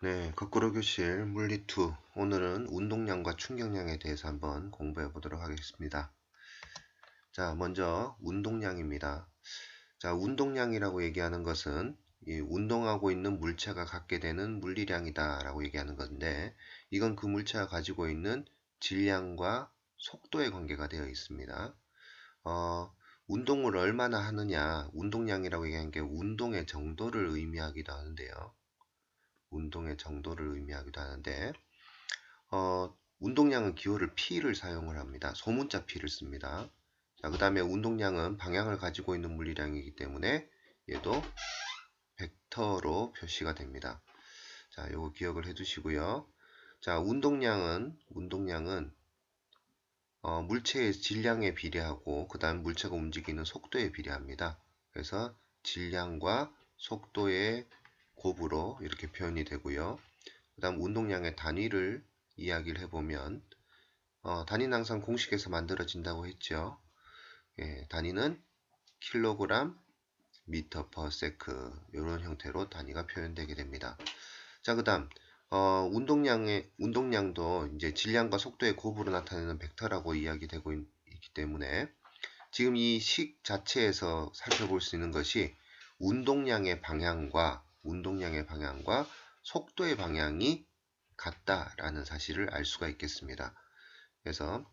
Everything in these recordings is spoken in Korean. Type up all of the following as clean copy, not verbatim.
네, 거꾸로 교실 물리2. 오늘은 운동량과 충격량에 대해서 한번 공부해 보도록 하겠습니다. 자, 먼저 운동량입니다. 자, 운동량이라고 얘기하는 것은 이 운동하고 있는 물체가 갖게 되는 물리량이다 라고 얘기하는 건데, 이건 그 물체가 가지고 있는 질량과 속도의 관계가 되어 있습니다. 운동을 얼마나 하느냐, 운동량이라고 얘기하는 게 운동의 정도를 의미하기도 하는데요. 운동의 정도를 의미하기도 하는데, 운동량은 기호를 P를 사용을 합니다. 소문자 P를 씁니다. 자, 그 다음에 운동량은 방향을 가지고 있는 물리량이기 때문에 얘도 벡터로 표시가 됩니다. 자, 요거 기억을 해두시고요. 자, 운동량은 물체의 질량에 비례하고 그 다음 물체가 움직이는 속도에 비례합니다. 그래서 질량과 속도의 곱으로 이렇게 표현이 되고요. 그 다음 운동량의 단위를 이야기를 해보면 단위는 항상 공식에서 만들어진다고 했죠. 예, 단위는 킬로그램, 미터 퍼 세크 이런 형태로 단위가 표현되게 됩니다. 자, 그 다음 운동량도 이제 질량과 속도의 곱으로 나타내는 벡터라고 이야기되고 있기 때문에 지금 이 식 자체에서 살펴볼 수 있는 것이 운동량의 방향과 속도의 방향이 같다라는 사실을 알 수가 있겠습니다. 그래서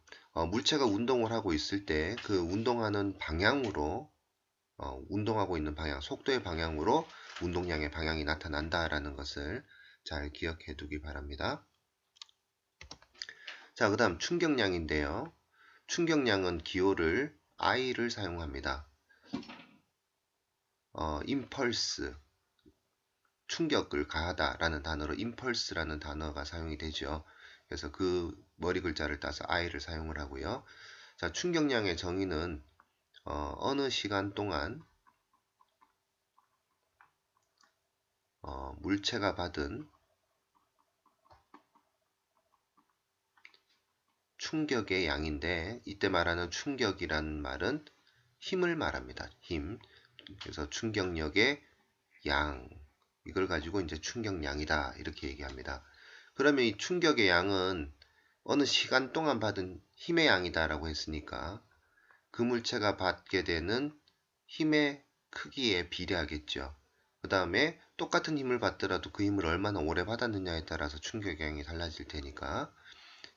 물체가 운동을 하고 있을 때 그 운동하는 방향으로 운동하고 있는 방향, 속도의 방향으로 운동량의 방향이 나타난다라는 것을 잘 기억해 두기 바랍니다. 자, 그 다음 충격량인데요. 충격량은 기호를 I를 사용합니다. 임펄스, 충격을 가하다라는 단어로 임펄스라는 단어가 사용이 되죠. 그래서 그 머리 글자를 따서 I를 사용을 하고요. 자, 충격량의 정의는 어느 시간 동안 물체가 받은 충격의 양인데, 이때 말하는 충격이라는 말은 힘을 말합니다. 힘. 그래서 충격력의 양, 이걸 가지고 이제 충격량이다 이렇게 얘기합니다. 그러면 이 충격의 양은 어느 시간 동안 받은 힘의 양이다라고 했으니까 그 물체가 받게 되는 힘의 크기에 비례하겠죠. 그 다음에 똑같은 힘을 받더라도 그 힘을 얼마나 오래 받았느냐에 따라서 충격량이 달라질 테니까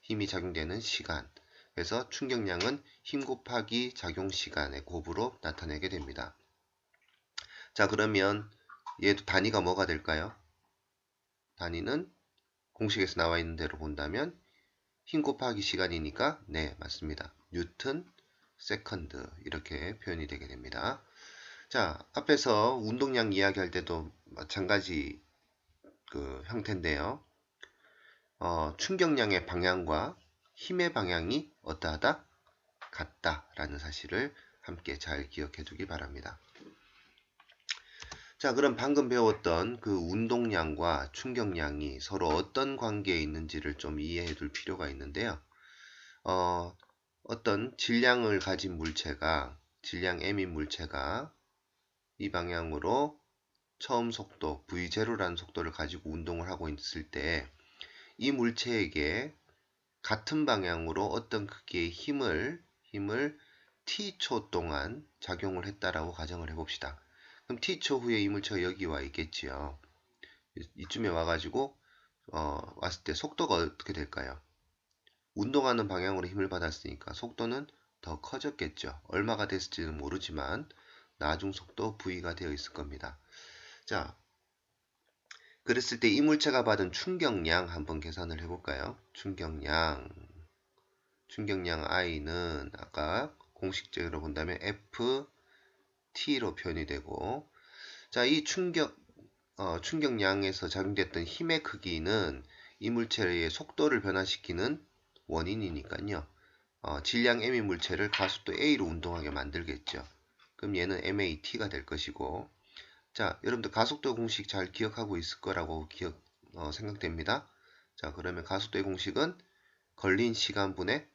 힘이 작용되는 시간, 그래서 충격량은 힘 곱하기 작용 시간의 곱으로 나타내게 됩니다. 자, 그러면 얘도 단위가 뭐가 될까요? 단위는 공식에서 나와 있는 대로 본다면 힘 곱하기 시간이니까 네, 맞습니다. 뉴턴 세컨드 이렇게 표현이 되게 됩니다. 자, 앞에서 운동량 이야기할 때도 마찬가지 그 형태인데요. 충격량의 방향과 힘의 방향이 어떠하다? 같다라는 사실을 함께 잘 기억해 두기 바랍니다. 자, 그럼 방금 배웠던 그 운동량과 충격량이 서로 어떤 관계에 있는지를 좀 이해해 둘 필요가 있는데요. 어떤 질량을 가진 물체가, 질량 m인 물체가 이 방향으로 처음 속도 v0라는 속도를 가지고 운동을 하고 있을 때 이 물체에게 같은 방향으로 어떤 크기의 힘을 t초 동안 작용을 했다라고 가정을 해봅시다. 그럼 t초 후에 이 물체가 여기 와 있겠지요. 이쯤에 와가지고 왔을 때 속도가 어떻게 될까요? 운동하는 방향으로 힘을 받았으니까 속도는 더 커졌겠죠. 얼마가 됐을지는 모르지만 나중 속도 v가 되어 있을 겁니다. 자, 그랬을 때 이 물체가 받은 충격량 한번 계산을 해볼까요? 충격량 I는 아까 공식적으로 본다면 FT로 표현이 되고, 자, 이 충격량에서 작용됐던 힘의 크기는 이 물체의 속도를 변화시키는 원인이니까요. 질량 M의 물체를 가속도 A로 운동하게 만들겠죠. 그럼 얘는 MAT가 될 것이고, 자, 여러분들 가속도 공식 잘 기억하고 있을 거라고 생각됩니다. 자, 그러면 가속도의 공식은 걸린 시간분의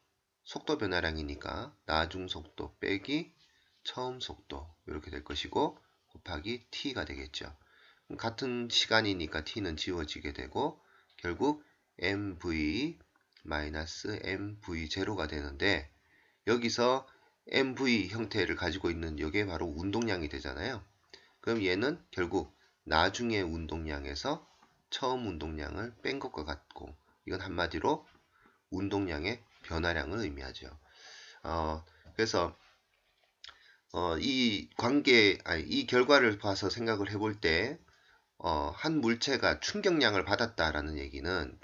속도 변화량이니까 나중 속도 빼기 처음 속도 이렇게 될 것이고 곱하기 t가 되겠죠. 같은 시간이니까 t는 지워지게 되고 결국 mv-mv0가 되는데 여기서 mv 형태를 가지고 있는 이게 바로 운동량이 되잖아요. 그럼 얘는 결국 나중에 운동량에서 처음 운동량을 뺀 것과 같고 이건 한마디로 운동량의 변화량을 의미하죠. 그래서 이 결과를 봐서 생각을 해볼 때 한 물체가 충격량을 받았다는 얘기는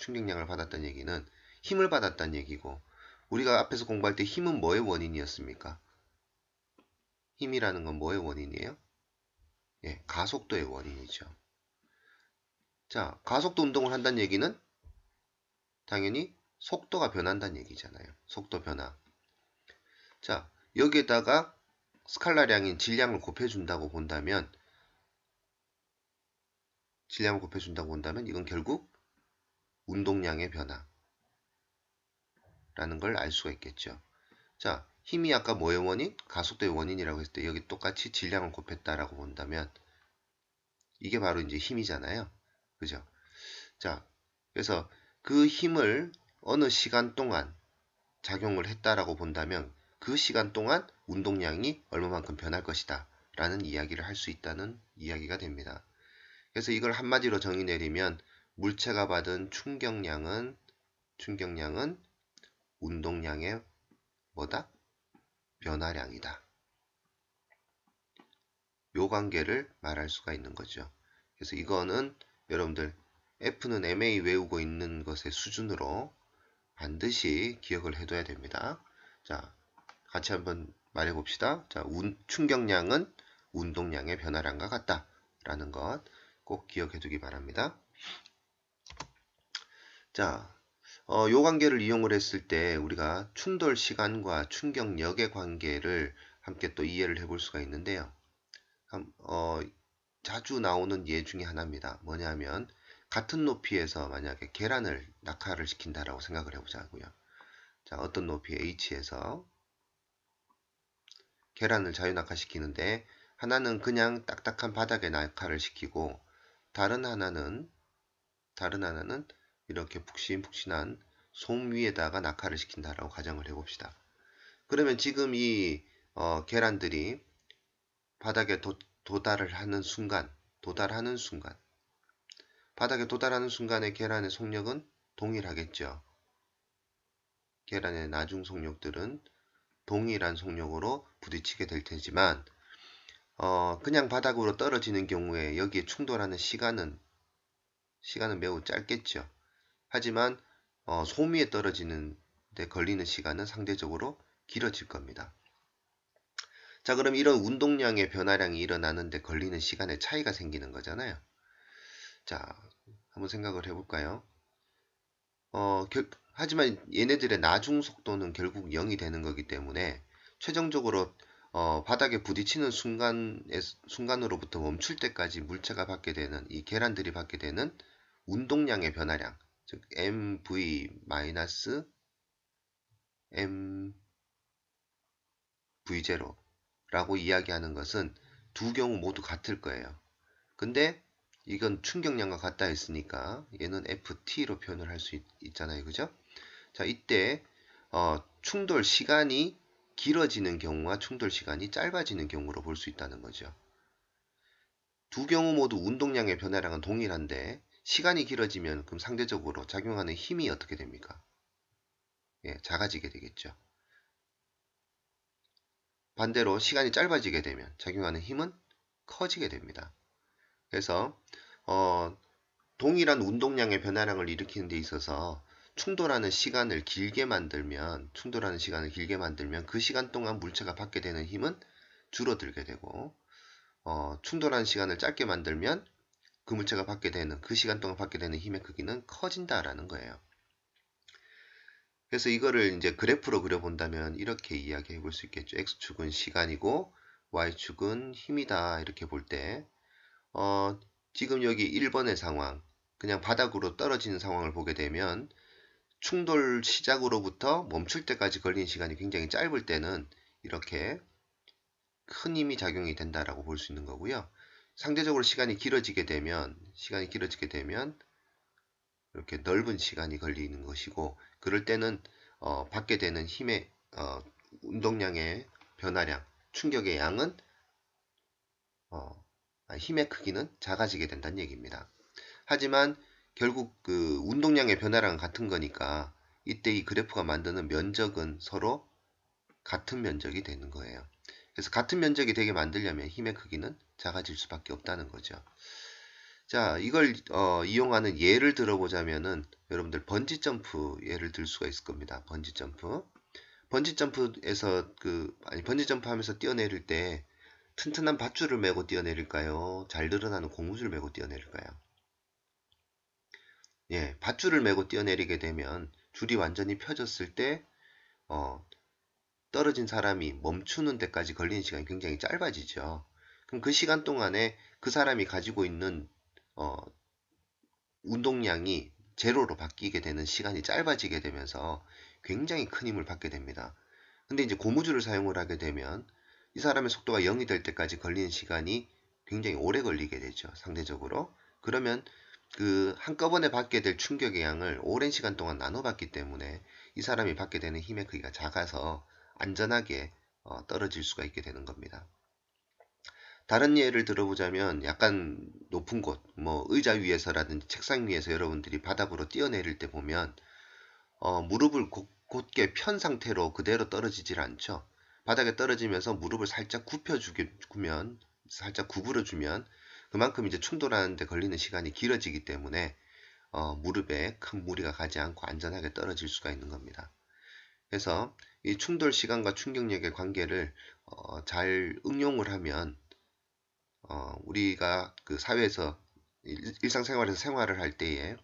힘을 받았다는 얘기고 우리가 앞에서 공부할 때 힘은 뭐의 원인이었습니까? 힘이라는 건 뭐의 원인이에요? 예, 가속도의 원인이죠. 자, 가속도 운동을 한다는 얘기는 당연히 속도가 변한다는 얘기잖아요. 속도 변화. 자, 여기에다가 스칼라량인 질량을 곱해준다고 본다면 이건 결국 운동량의 변화라는 걸 알 수가 있겠죠. 자, 힘이 아까 뭐의 원인? 가속도의 원인이라고 했을 때 여기 똑같이 질량을 곱했다라고 본다면 이게 바로 이제 힘이잖아요. 그죠? 자, 그래서 그 힘을 어느 시간 동안 작용을 했다라고 본다면 그 시간 동안 운동량이 얼마만큼 변할 것이다 라는 이야기를 할 수 있다는 이야기가 됩니다. 그래서 이걸 한마디로 정의 내리면 물체가 받은 충격량은 운동량의 뭐다? 변화량이다. 요 관계를 말할 수가 있는 거죠. 그래서 이거는 여러분들 F는 MA 외우고 있는 것의 수준으로 반드시 기억을 해둬야 됩니다. 자, 같이 한번 말해봅시다. 자, 충격량은 운동량의 변화량과 같다. 라는 것 꼭 기억해 두기 바랍니다. 자, 요 관계를 이용을 했을 때 우리가 충돌 시간과 충격력의 관계를 함께 또 이해를 해볼 수가 있는데요. 자주 나오는 예 중에 하나입니다. 뭐냐면 같은 높이에서 만약에 계란을 낙하를 시킨다라고 생각을 해보자고요. 자, 어떤 높이 h에서 계란을 자유낙하시키는데 하나는 그냥 딱딱한 바닥에 낙하를 시키고 다른 하나는 이렇게 푹신푹신한 솜 위에다가 낙하를 시킨다라고 가정을 해봅시다. 그러면 지금 이 계란들이 바닥에 도달하는 순간 바닥에 도달하는 순간에 계란의 속력은 동일하겠죠. 계란의 나중 속력들은 동일한 속력으로 부딪히게 될 테지만 그냥 바닥으로 떨어지는 경우에 여기에 충돌하는 시간은 매우 짧겠죠. 하지만 솜 위에 떨어지는 데 걸리는 시간은 상대적으로 길어질 겁니다. 자, 그럼 이런 운동량의 변화량이 일어나는데 걸리는 시간에 차이가 생기는 거잖아요. 자, 한번 생각을 해볼까요? 하지만 얘네들의 나중 속도는 결국 0이 되는 거기 때문에 최종적으로 바닥에 부딪히는 순간으로부터 멈출 때까지 물체가 받게 되는 이 계란들이 받게 되는 운동량의 변화량, 즉 mv-mv0라고 이야기하는 것은 두 경우 모두 같을 거예요. 근데 이건 충격량과 같다 했으니까 얘는 ft로 표현을 할 수 있잖아요. 그죠? 자, 이때 충돌 시간이 길어지는 경우와 충돌 시간이 짧아지는 경우로 볼 수 있다는 거죠. 두 경우 모두 운동량의 변화량은 동일한데 시간이 길어지면 그럼 상대적으로 작용하는 힘이 어떻게 됩니까? 예, 작아지게 되겠죠. 반대로 시간이 짧아지게 되면 작용하는 힘은 커지게 됩니다. 그래서 동일한 운동량의 변화량을 일으키는 데 있어서 충돌하는 시간을 길게 만들면 그 시간 동안 물체가 받게 되는 힘은 줄어들게 되고 충돌하는 시간을 짧게 만들면 그 물체가 그 시간 동안 받게 되는 힘의 크기는 커진다라는 거예요. 그래서 이거를 이제 그래프로 그려본다면 이렇게 이야기해 볼 수 있겠죠. X축은 시간이고 Y축은 힘이다. 이렇게 볼 때 지금 여기 1번의 상황, 그냥 바닥으로 떨어지는 상황을 보게 되면 충돌 시작으로부터 멈출 때까지 걸린 시간이 굉장히 짧을 때는 이렇게 큰 힘이 작용이 된다라고 볼 수 있는 거고요. 상대적으로 시간이 길어지게 되면 이렇게 넓은 시간이 걸리는 것이고, 그럴 때는 받게 되는 힘의 운동량의 변화량, 충격의 양은 힘의 크기는 작아지게 된다는 얘기입니다. 하지만 결국 그 운동량의 변화랑 같은 거니까 이때 이 그래프가 만드는 면적은 서로 같은 면적이 되는 거예요. 그래서 같은 면적이 되게 만들려면 힘의 크기는 작아질 수밖에 없다는 거죠. 자, 이걸 이용하는 예를 들어보자면은 여러분들 번지 점프 예를 들 수가 있을 겁니다. 번지 점프. 번지 점프에서 번지 점프 하면서 뛰어내릴 때 튼튼한 밧줄을 메고 뛰어내릴까요? 잘 늘어나는 고무줄 메고 뛰어내릴까요? 예, 밧줄을 메고 뛰어내리게 되면 줄이 완전히 펴졌을 때 어, 떨어진 사람이 멈추는 데까지 걸리는 시간이 굉장히 짧아지죠. 그럼 그 시간 동안에 그 사람이 가지고 있는 어, 운동량이 제로로 바뀌게 되는 시간이 짧아지게 되면서 굉장히 큰 힘을 받게 됩니다. 근데 이제 고무줄을 사용을 하게 되면 이 사람의 속도가 0이 될 때까지 걸리는 시간이 굉장히 오래 걸리게 되죠. 상대적으로. 그러면 그 한꺼번에 받게 될 충격의 양을 오랜 시간 동안 나눠받기 때문에 이 사람이 받게 되는 힘의 크기가 작아서 안전하게 떨어질 수가 있게 되는 겁니다. 다른 예를 들어보자면 약간 높은 곳, 뭐 의자 위에서라든지 책상 위에서 여러분들이 바닥으로 뛰어내릴 때 보면 무릎을 곧게 편 상태로 그대로 떨어지질 않죠. 바닥에 떨어지면서 무릎을 살짝 굽혀주면, 살짝 구부려주면 그만큼 이제 충돌하는데 걸리는 시간이 길어지기 때문에 무릎에 큰 무리가 가지 않고 안전하게 떨어질 수가 있는 겁니다. 그래서 이 충돌 시간과 충격력의 관계를 잘 응용을 하면 우리가 그 사회에서 일상생활에서 생활을 할 때에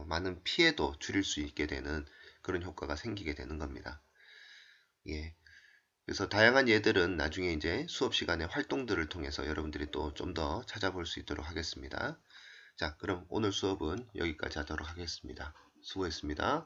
많은 피해도 줄일 수 있게 되는 그런 효과가 생기게 되는 겁니다. 예. 그래서 다양한 예들은 나중에 이제 수업 시간에 활동들을 통해서 여러분들이 또 좀 더 찾아볼 수 있도록 하겠습니다. 자, 그럼 오늘 수업은 여기까지 하도록 하겠습니다. 수고했습니다.